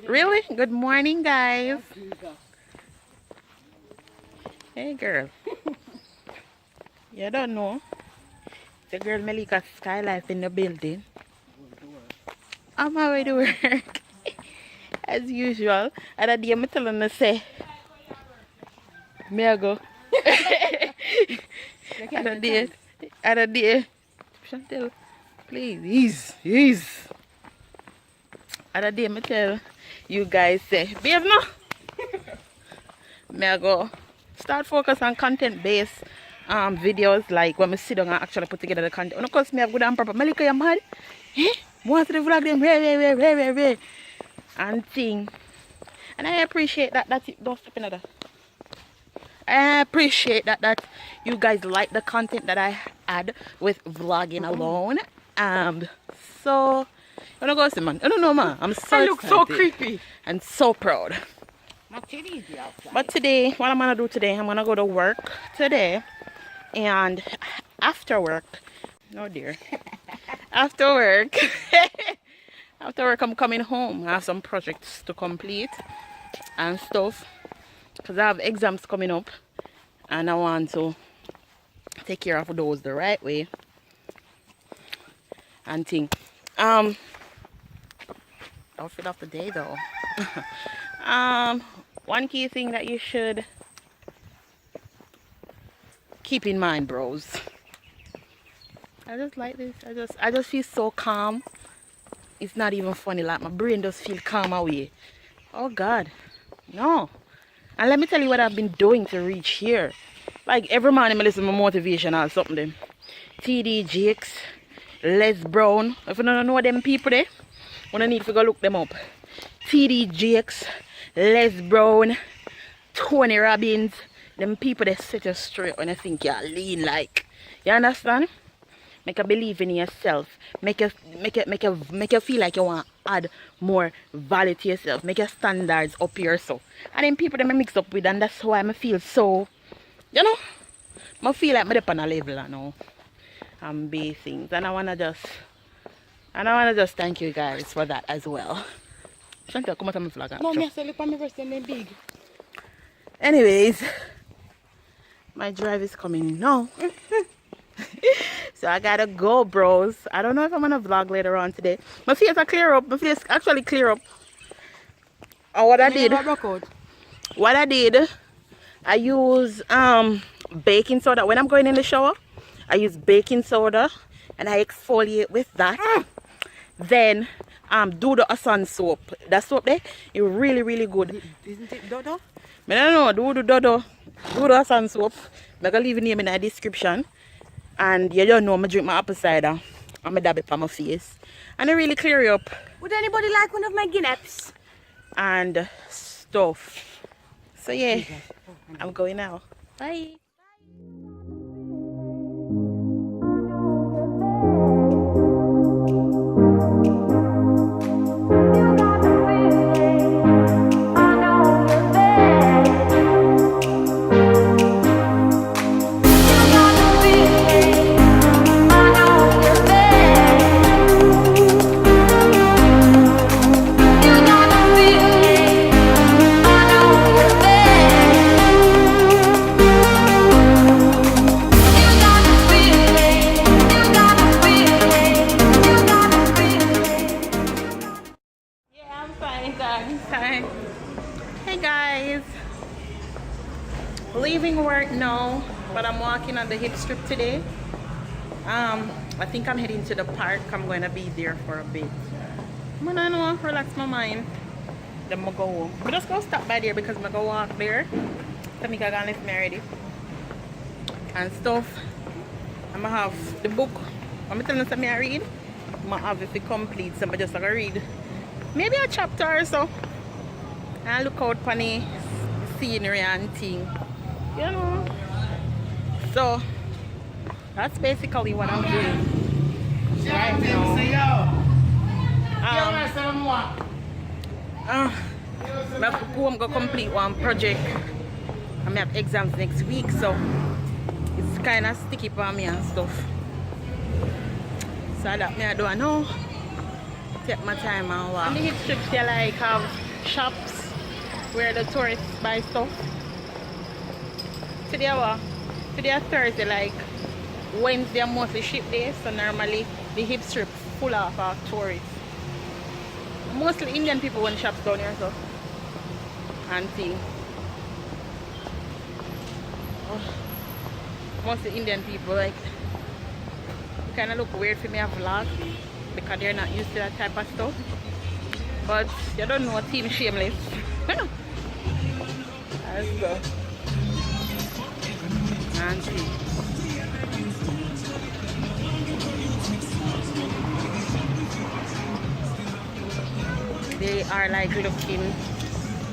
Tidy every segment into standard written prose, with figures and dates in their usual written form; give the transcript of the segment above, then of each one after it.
Really? Good morning, guys. Hey, girl. You don't know. The girl Melika Skylife in the building. On my way to work. As usual. And I did tell her to say, me I go. And I did. Chantel, please, ease. And I did tell you guys say, babe, no. Me I go start focus on content based videos, like when I sit down and actually put together the content. And of course me have good and proper. Melika, you mad? Eh? Want to vlog them re and thing. And I appreciate that. That's it. Don't step another. I appreciate that you guys like the content that I add with vlogging alone. So when I go see, man, I don't know, man. I'm so I look so creepy and so proud. But today, what I'm gonna do today, I'm gonna go to work today, and after work, oh dear, after work, I'm coming home. I have some projects to complete and stuff, because I have exams coming up, and I want to take care of those the right way and think. Outfit of the day though. One key thing that you should keep in mind, bros. I just like this. I just feel so calm. It's not even funny. Like my brain just feel calm away. Oh God, no. And let me tell you what I've been doing to reach here. Like every morning I listen to my motivation or something. TD Jakes, Les Brown. If you don't know them people there, I need to go look them up. TD Jakes, Les Brown, Tony Robbins. Them people that set you straight when you think you're lean, like. You understand? Make you believe in yourself. Make you feel like you want to add more value to yourself. Make your standards up here so. And then people that I mix up with, and that's why I feel so, you know, I feel like I'm up on a level now. I'm things. And I wanna just thank you guys for that as well. Chantel, come out of my flag. No, me sell it on my first and then big. Anyways, my drive is coming now. So I gotta go, bros. I don't know if I'm gonna vlog later on today. My face are clear up. My face actually clear up. And what I did, I use baking soda. When I'm going in the shower, I use baking soda and I exfoliate with that. Then do the Asan soap. That soap there, it's really good. Isn't it Dodo? No, do the Dodo. Do the Asan soap. I'm gonna leave the name in the description. And you don't know, I drink my apple cider. I'm a dab it on my face. And it really clear you up. Would anybody like one of my Guinness? And stuff. So yeah, I'm going now. Bye. Hey guys, leaving work now, but I'm walking on the hip strip today. I think I'm heading to the park. I'm going to be there for a bit. I'm gonna relax my mind. Then I'm go home. But just go stop by there because I'm gonna go walk there. So I'm gonna lift me already and stuff. I'm gonna have the book. I'm telling you something I read. I'm gonna have it complete, so I'm just gonna read maybe a chapter or so. And look out for the scenery and thing, you know. So that's basically what I'm doing right now. I'm gonna complete one project. I have exams next week, so it's kind of sticky for me and stuff. So that me I do now. take my time and walk. And the hip strips they like have shops where the tourists buy stuff. Today what? Today are Thursday, like Wednesday are mostly ship days, so normally the hip strip full of tourists. Mostly Indian people when shops down here, so and see. Oh, mostly Indian people, like kind of look weird for me a vlog because they're not used to that type of stuff. But you don't know Team Shameless. Let's go. And see. They are like looking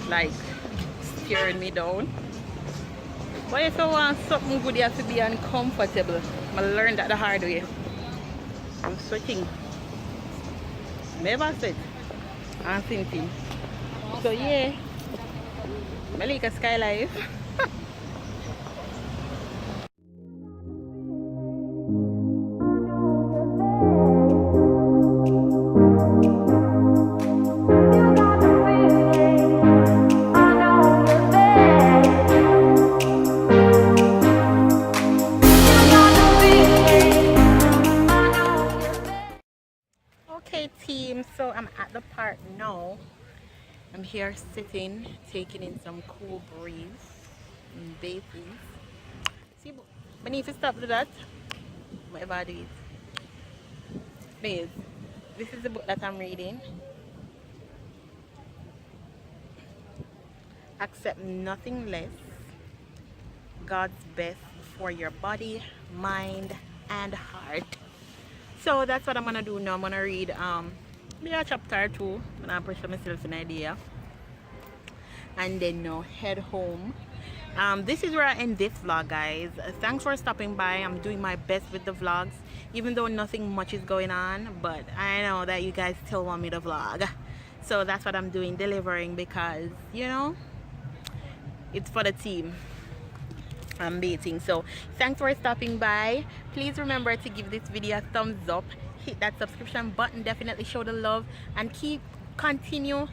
like staring me down. But if you want something good, you have to be uncomfortable. I learned that the hard way. I'm sweating. Never said. I'm thinking. So yeah, MELICASKYLIFE. Okay team, so I'm at the park now. I'm here sitting, taking in some cool breeze and bathing. See, but if you stop to that, whatever I do it. Please, this is the book that I'm reading. Accept nothing less. God's best for your body, mind, and heart. So that's what I'm gonna do now. I'm gonna read maybe a chapter or two, and I'll pressure myself an idea, and then now head home. This is where I end this vlog, guys. Thanks for stopping by. I'm doing my best with the vlogs, even though nothing much is going on, but I know that you guys still want me to vlog, so that's what I'm doing, delivering, because you know it's for the team. I'm baiting. So thanks for stopping by. Please remember to give this video a thumbs up, hit that subscription button, definitely show the love, and continue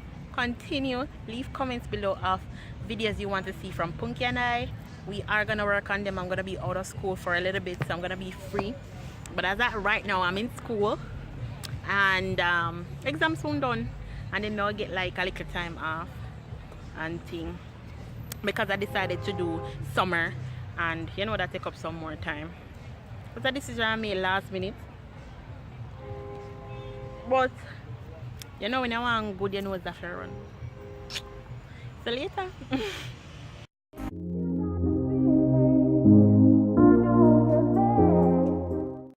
leave comments below of videos you want to see from Punky and I. We are gonna work on them. I'm gonna be out of school for a little bit, so I'm gonna be free, but as at right now I'm in school, and exam soon done, and then now get like a little time off and thing, because I decided to do summer, and you know that take up some more time. But a decision I made last minute. But you know when you want good, you know it's after run. So later.